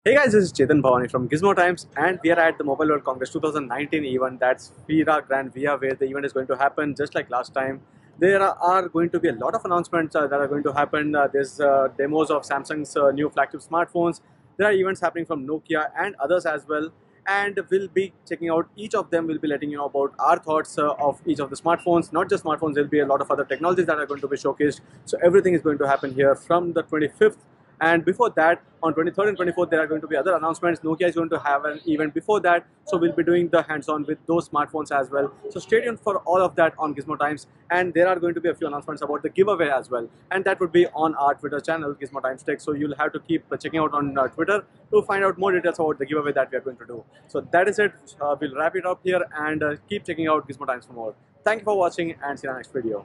Hey guys, this is Chetan Bhavani from Gizmo Times, and we are at the Mobile World Congress 2019 event. That's Vira Grand Via, where the event is going to happen just like last time. There are going to be a lot of announcements that are going to happen. There's demos of Samsung's new flagship smartphones. There are events happening from Nokia and others as well. And we'll be checking out each of them. We'll be letting you know about our thoughts of each of the smartphones. Not just smartphones, there'll be a lot of other technologies that are going to be showcased. So everything is going to happen here from the 25th. And before that, on 23rd and 24th, there are going to be other announcements. Nokia is going to have an event before that. So we'll be doing the hands-on with those smartphones as well. So stay tuned for all of that on Gizmo Times. And there are going to be a few announcements about the giveaway as well. And that would be on our Twitter channel, Gizmo Times Tech. So you'll have to keep checking out on Twitter to find out more details about the giveaway that we are going to do. So that is it. We'll wrap it up here and keep checking out Gizmo Times for more. Thank you for watching and see you in the next video.